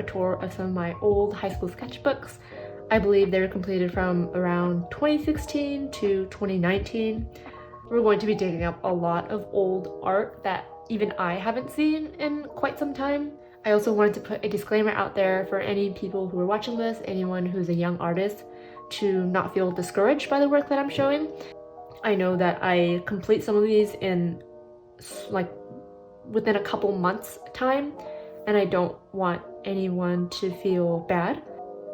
a tour of some of my old high school sketchbooks. I believe they were completed from around 2016 to 2019. We're going to be digging up a lot of old art that even I haven't seen in quite some time. I also wanted to put a disclaimer out there for any people who are watching this, anyone who's a young artist, to not feel discouraged by the work that I'm showing. I know that I complete some of these in like within a couple months time, and I don't want anyone to feel bad.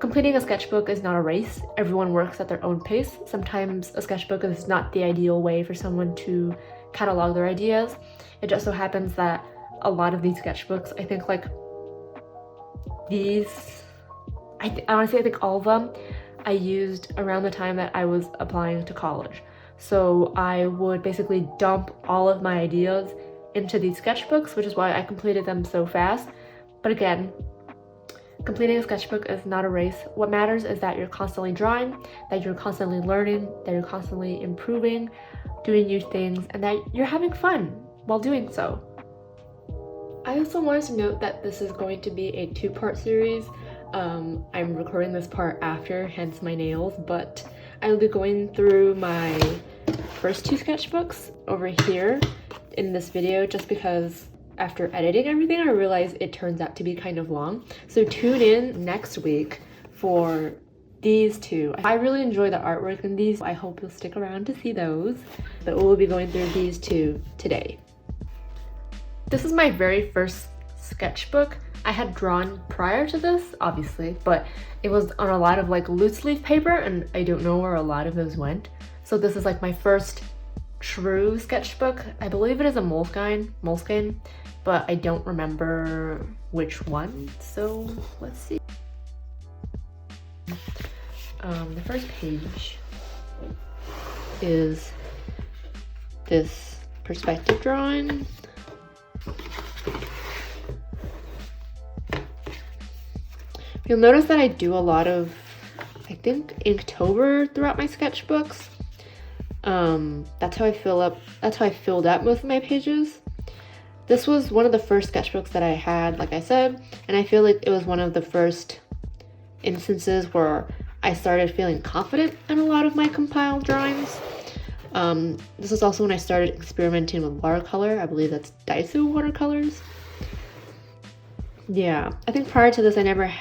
Completing a sketchbook is not a race. Everyone works at their own pace. Sometimes a sketchbook is not the ideal way for someone to catalog their ideas. It just so happens that a lot of these sketchbooks, I think like these, honestly I think all of them I used around the time that I was applying to college. So I would basically dump all of my ideas into these sketchbooks, which is why I completed them so fast. But again, completing a sketchbook is not a race. What matters is that you're constantly drawing, that you're constantly learning, that you're constantly improving, doing new things, and that you're having fun while doing so. I also wanted to note that this is going to be a two-part series. I'm recording this part after, hence my nails, but I will be going through my first two sketchbooks over here in this video just because after editing everything I realized it turns out to be kind of long. So tune in next week for these two. I really enjoy the artwork in these. I hope you'll stick around to see those. But we'll be going through these two today. This is my very first sketchbook. I had drawn prior to this, obviously, but it was on a lot of like loose leaf paper and I don't know where a lot of those went. So this is like my first true sketchbook. I believe it is a Moleskine, but I don't remember which one. So let's see. The first page is this perspective drawing. You'll notice that I do a lot of, I think, Inktober throughout my sketchbooks. That's how I filled up most of my pages. This was one of the first sketchbooks that I had, like I said, and I feel like it was one of the first instances where I started feeling confident in a lot of my compiled drawings. This is also when I started experimenting with watercolor. I believe that's Daiso watercolors. Yeah, I think prior to this I never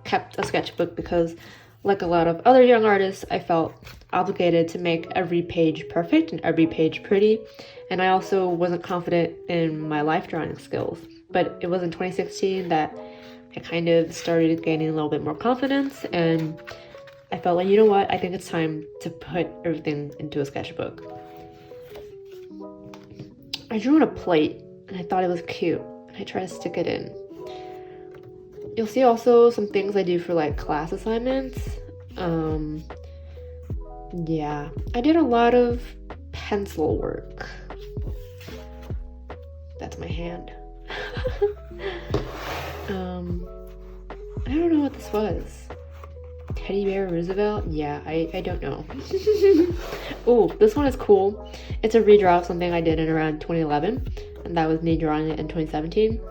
kept a sketchbook because, like a lot of other young artists, I felt obligated to make every page perfect and every page pretty, and I also wasn't confident in my life drawing skills. But it was in 2016 that I kind of started gaining a little bit more confidence, and I felt like, you know what, I think it's time to put everything into a sketchbook. I drew on a plate and I thought it was cute, and I tried to stick it in. You'll see also some things I do for like class assignments. Yeah, I did a lot of pencil work. That's my hand. I don't know what this was. Teddy Bear Roosevelt? Yeah, I don't know. Oh, this one is cool. It's a redraw of something I did in around 2011, and that was me drawing it in 2017.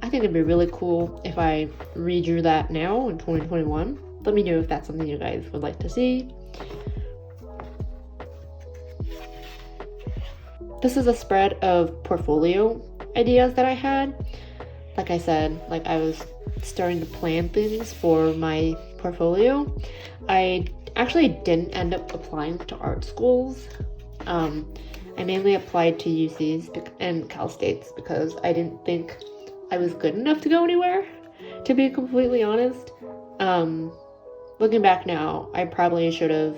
I think it'd be really cool if I redrew that now in 2021. Let me know if that's something you guys would like to see. This is a spread of portfolio ideas that I had. Like I said, like I was starting to plan things for my portfolio. I actually didn't end up applying to art schools. I mainly applied to UCs and Cal States because I didn't think I was good enough to go anywhere, to be completely honest. Looking back now, I probably should have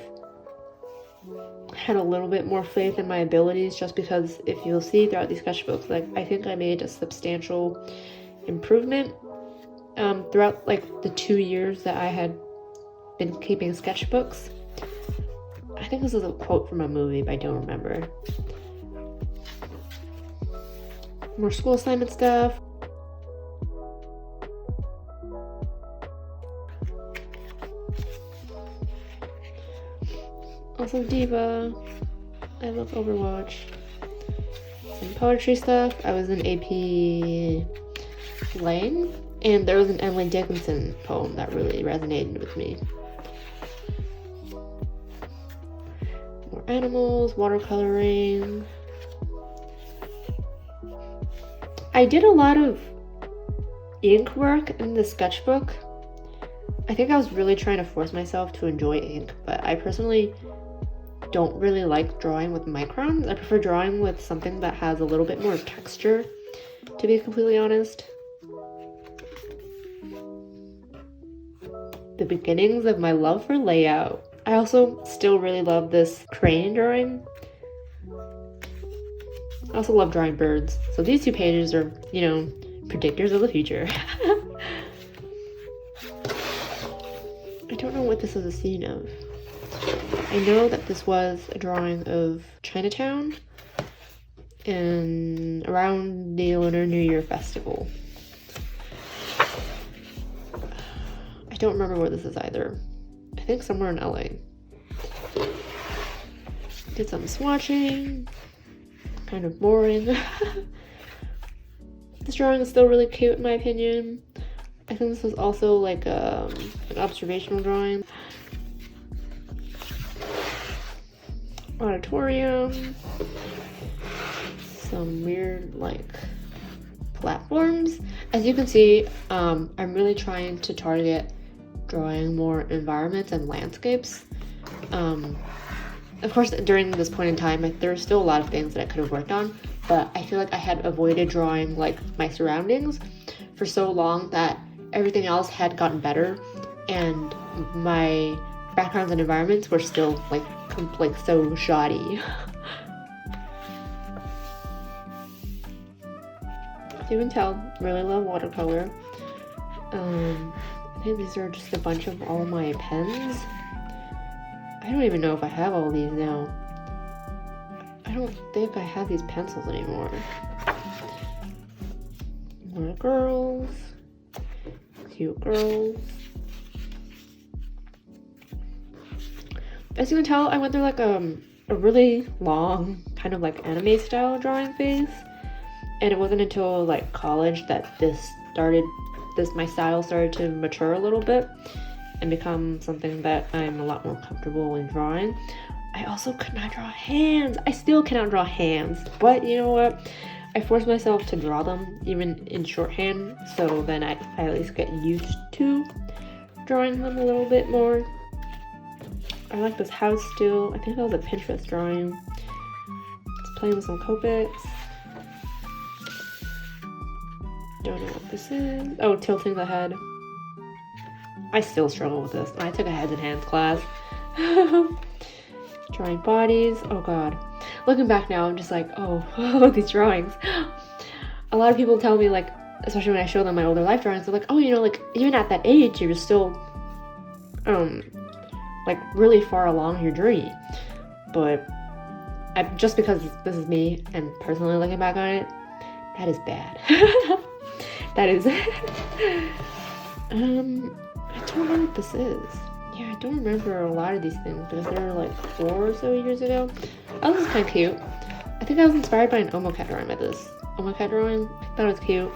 had a little bit more faith in my abilities, just because if you'll see throughout these sketchbooks, like I think I made a substantial improvement throughout like the 2 years that I had been keeping sketchbooks. I think this is a quote from a movie, but I don't remember. More school assignment stuff. Also Diva. I love Overwatch. Some poetry stuff. I was in AP Lang And there was an Emily Dickinson poem that really resonated with me. More animals, watercoloring. I did a lot of ink work in the sketchbook. I think I was really trying to force myself to enjoy ink, but I personally don't really like drawing with microns. I prefer drawing with something that has a little bit more texture, to be completely honest. The beginnings of my love for layout. I also still really love this crane drawing. I also love drawing birds. So these 2 pages are, you know, predictors of the future. I don't know what this is a scene of. I know that this was a drawing of Chinatown and around the Lunar New Year festival. I don't remember where this is either. I think somewhere in LA. Did some swatching. Kind of boring. This drawing is still really cute in my opinion. I think this was also like an observational drawing. Auditorium. Some weird like platforms. As you can see, I'm really trying to target drawing more environments and landscapes. Of course, during this point in time, there's still a lot of things that I could have worked on, but I feel like I had avoided drawing like my surroundings for so long that everything else had gotten better, and my backgrounds and environments were still like so shoddy. As you can tell, really love watercolor. I think these are just a bunch of all my pens. I don't even know if I have all these now. I don't think I have these pencils anymore. More girls. Cute girls. As you can tell, I went through like a really long kind of like anime style drawing phase. And it wasn't until like college that my style started to mature a little bit and become something that I'm a lot more comfortable in drawing. I also could not draw hands. I still cannot draw hands, but you know what? I forced myself to draw them even in shorthand, so then I at least get used to drawing them a little bit more. I like this house still. I think that was a Pinterest drawing. Just playing with some Copics. Don't know what this is. Oh, tilting the head. I still struggle with this. I took a heads and hands class. Drawing bodies. Oh god. Looking back now, I'm just like, oh, these drawings. A lot of people tell me, like, especially when I show them my older life drawings, they're like, oh, you know, like, even at that age, you're still, like, really far along your journey. But just because this is me, and personally looking back on it, that is bad. That is... I don't know what this is. Yeah, I don't remember a lot of these things because they were like 4 or so years ago. Oh, this is kind of cute. I think I was inspired by an Omocat drawing by this. Omocat drawing? I thought it was cute.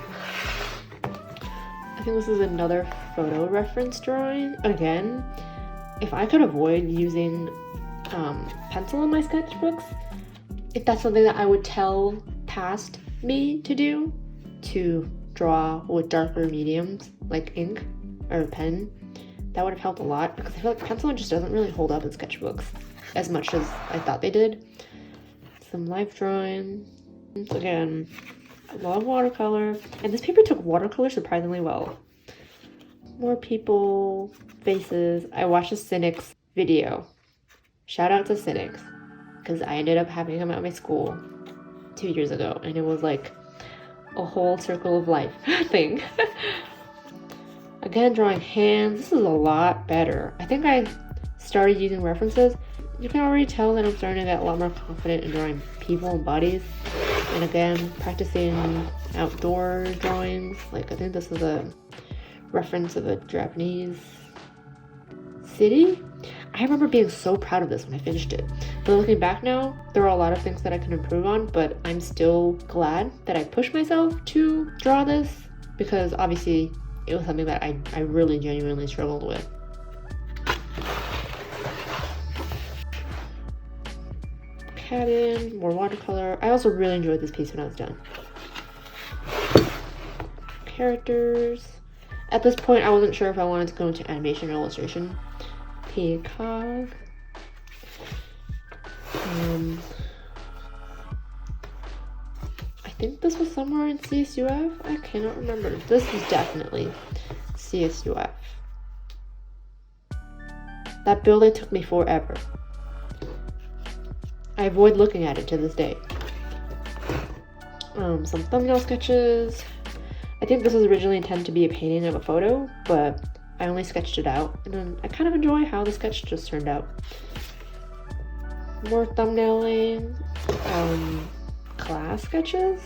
I think this is another photo reference drawing. Again, if I could avoid using pencil in my sketchbooks, if that's something that I would tell past me to do, to draw with darker mediums like ink or pen, that would have helped a lot because I feel like pencil just doesn't really hold up in sketchbooks as much as I thought they did. Some life drawing. Again, I love watercolor, and this paper took watercolor surprisingly well. More people, faces. I watched a Cynics video. Shout out to Cynics, because I ended up having him at my school 2 years ago, and it was like a whole circle of life thing. Again, drawing hands. This is a lot better. I think I started using references. You can already tell that I'm starting to get a lot more confident in drawing people and bodies. And again, practicing outdoor drawings. Like, I think this is a reference of a Japanese city. I remember being so proud of this when I finished it. But looking back now, there are a lot of things that I can improve on, but I'm still glad that I pushed myself to draw this because obviously it was something that I really genuinely struggled with. Cabin, more watercolor. I also really enjoyed this piece when I was done. Characters. At this point, I wasn't sure if I wanted to go into animation or illustration. Peacock. I think this was somewhere in CSUF. I cannot remember. This is definitely CSUF. That building took me forever. I avoid looking at it to this day. Some thumbnail sketches. I think this was originally intended to be a painting of a photo, but I only sketched it out, and then I kind of enjoy how the sketch just turned out. More thumbnailing. Class sketches.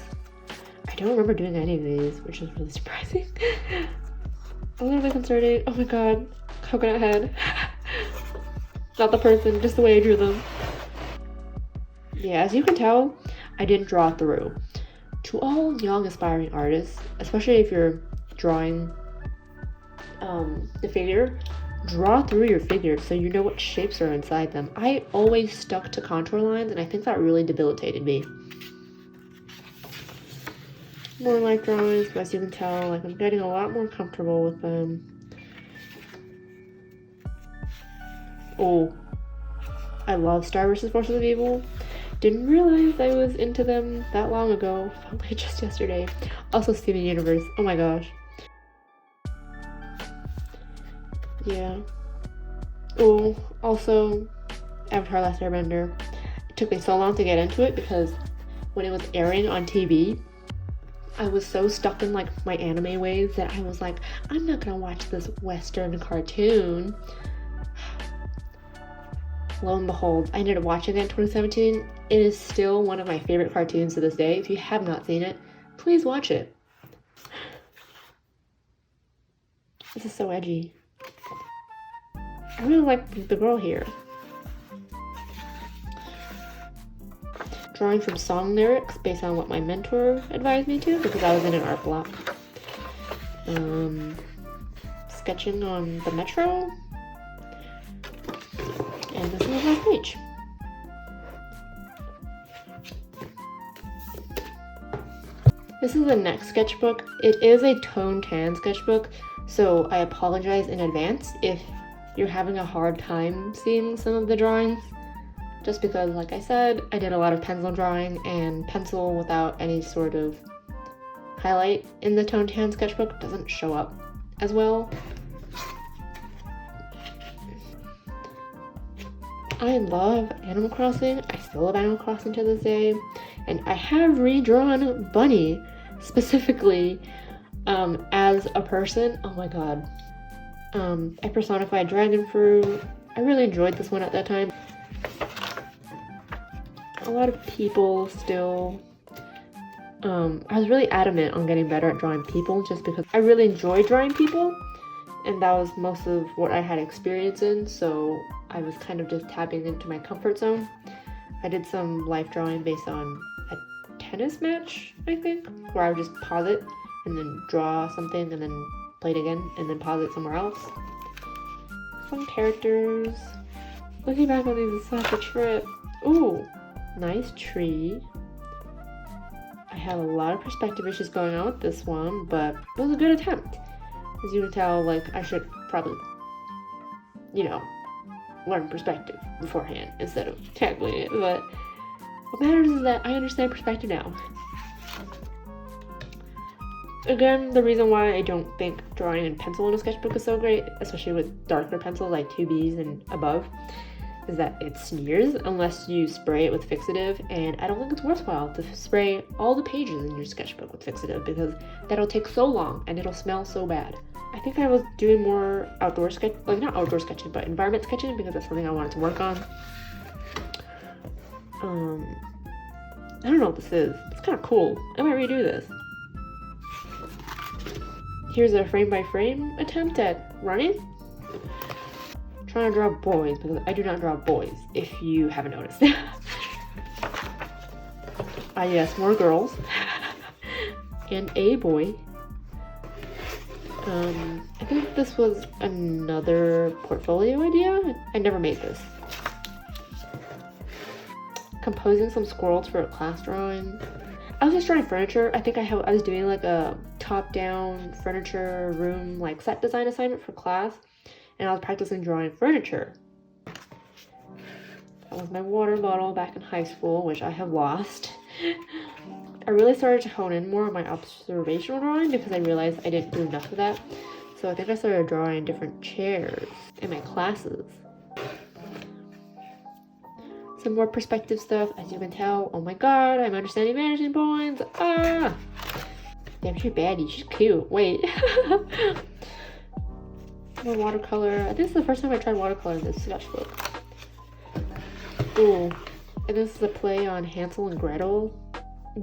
I don't remember doing any of these, which is really surprising. A little bit concerning. Oh my god, coconut head. Not the person, just the way I drew them. Yeah, as you can tell, I didn't draw through. To all young aspiring artists, especially if you're drawing the figure, draw through your figures so you know what shapes are inside them. I always stuck to contour lines, and I think that really debilitated me. More life drawings, but as you can tell, like, I'm getting a lot more comfortable with them. Oh, I love Star vs. Forces of Evil. Didn't realize I was into them that long ago. Found like just yesterday. Also Steven Universe. Oh my gosh. Yeah. Oh, also Avatar Last Airbender. It took me so long to get into it because when it was airing on TV, I was so stuck in like my anime ways that I was like, I'm not gonna watch this Western cartoon. Lo and behold, I ended up watching it in 2017. It is still one of my favorite cartoons to this day. If you have not seen it, please watch it. This is so edgy. I really like the girl here. Drawing from song lyrics based on what my mentor advised me to because I was in an art block. Sketching on the metro. And this is my last page. This is the next sketchbook. It is a tone tan sketchbook, so I apologize in advance if you're having a hard time seeing some of the drawings. Just because, like I said, I did a lot of pencil drawing, and pencil without any sort of highlight in the tone tan sketchbook doesn't show up as well. I love Animal Crossing. I still love Animal Crossing to this day. And I have redrawn Bunny specifically as a person. Oh my god. I personified dragon fruit. I really enjoyed this one at that time. A lot of people still. I was really adamant on getting better at drawing people just because I really enjoy drawing people. And that was most of what I had experience in, so I was kind of just tapping into my comfort zone. I did some life drawing based on a tennis match, I think, where I would just pause it and then draw something and then play it again and then pause it somewhere else. Some characters. Looking back on these is such a trip. Ooh, nice tree. I had a lot of perspective issues going on with this one, but it was a good attempt. As you can tell, like, I should probably, you know, learn perspective beforehand instead of tackling it, but what matters is that I understand perspective now. Again, the reason why I don't think drawing in pencil in a sketchbook is so great, especially with darker pencils like 2Bs and above, is that it smears unless you spray it with fixative, and I don't think it's worthwhile to spray all the pages in your sketchbook with fixative because that'll take so long and it'll smell so bad. I think I was doing more outdoor sketch, like not outdoor sketching, but environment sketching because that's something I wanted to work on. I don't know what this is. It's kind of cool. I might redo this. Here's a frame by frame attempt at running. I'm trying to draw boys because I do not draw boys, if you haven't noticed. Yes, more girls. And a boy. I think this was another portfolio idea. I never made this. Composing some squirrels for a class drawing. I was just drawing furniture. I think I was doing like a top-down furniture room like set design assignment for class, and I was practicing drawing furniture. That was my water bottle back in high school, which I have lost. I really started to hone in more on my observational drawing because I realized I didn't do enough of that. So I think I started drawing different chairs in my classes. Some more perspective stuff, as you can tell. Oh my god, I'm understanding vanishing points. Ah! Damn, she's baddie. She's cute. Wait. More watercolor. I think this is the first time I tried watercolor in this sketchbook. Ooh. And this is a play on Hansel and Gretel.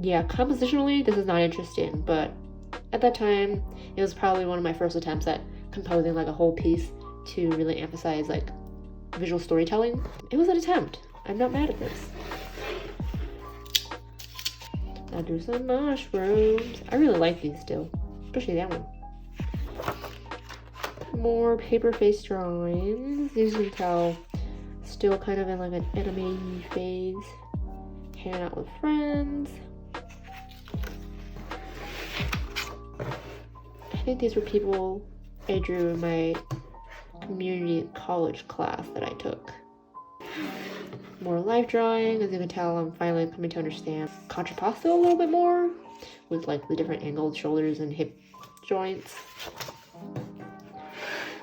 Yeah, compositionally, this is not interesting, but at that time, it was probably one of my first attempts at composing like a whole piece to really emphasize like visual storytelling. It was an attempt. I'm not mad at this. I'll do some mushrooms. I really like these still, especially that one. More paper face drawings. As you can tell, still kind of in like an anime phase. Hanging out with friends. I think these were people I drew in my community college class that I took. More life drawing. As you can tell, I'm finally coming to understand contrapposto a little bit more with like the different angled shoulders and hip joints.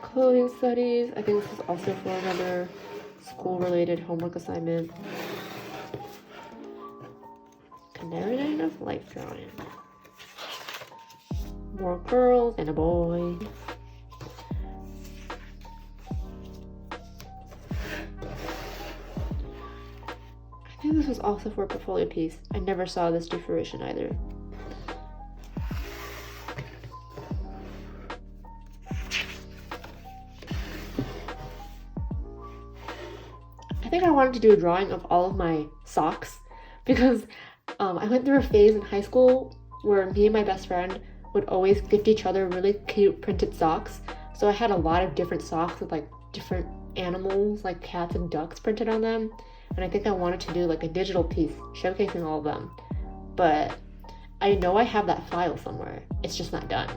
Clothing studies. I think this is also for another school-related homework assignment. Never did enough life drawing. More girls and a boy. I think this was also for a portfolio piece. I never saw this to fruition either. I think I wanted to do a drawing of all of my socks because I went through a phase in high school where me and my best friend would always gift each other really cute printed socks. So I had a lot of different socks with like different animals like cats and ducks printed on them. And I think I wanted to do like a digital piece showcasing all of them. But I know I have that file somewhere. It's just not done.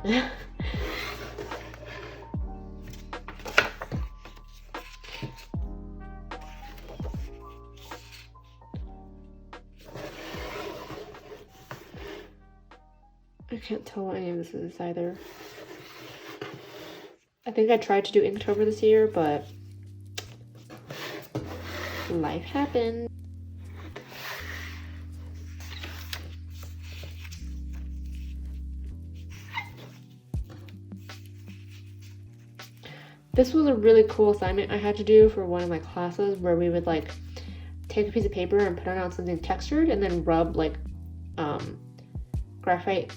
I can't tell what any of this is either. I think I tried to do Inktober this year, but life happened. This was a really cool assignment I had to do for one of my classes where we would like take a piece of paper and put it on something textured and then rub like graphite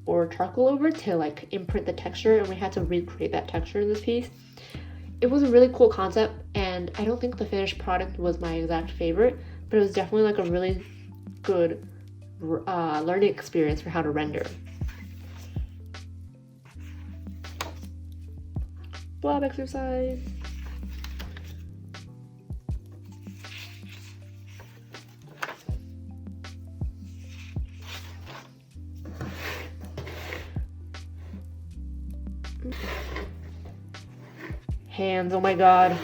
or charcoal over to like imprint the texture, and we had to recreate that texture in this piece. It was a really cool concept, and I don't think the finished product was my exact favorite, but it was definitely like a really good learning experience for how to render. Blob exercise. Hands, oh my god.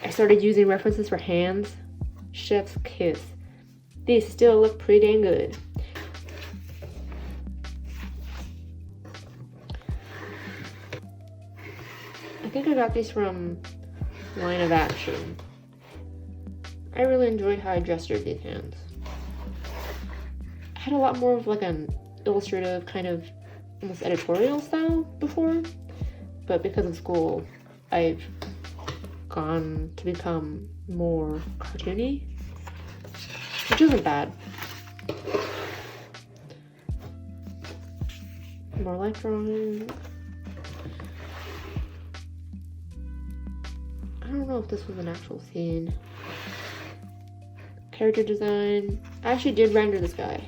I started using references for hands. Chef's kiss. These still look pretty dang good. I think I got these from Line of Action. I really enjoyed how I gestured these hands. I had a lot more of like an illustrative kind of almost editorial style before, but because of school, I've gone to become more cartoony, which isn't bad. More life drawing. I don't know if this was an actual scene. Character design. I actually did render this guy.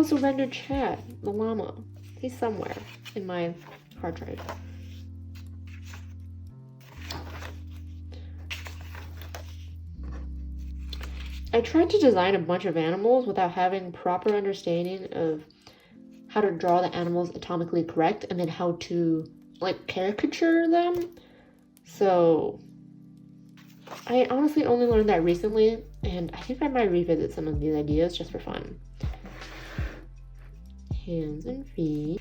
also rendered Chad, the llama. He's somewhere in my hard drive. I tried to design a bunch of animals without having proper understanding of how to draw the animals atomically correct and then how to like caricature them. So I honestly only learned that recently, and I think I might revisit some of these ideas just for fun. Hands and feet.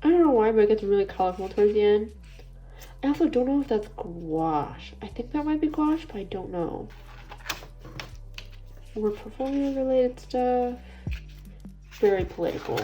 I don't know why, but it gets really colorful towards the end. I also don't know if that's gouache. I think that might be gouache, but I don't know. More portfolio related stuff. Very political.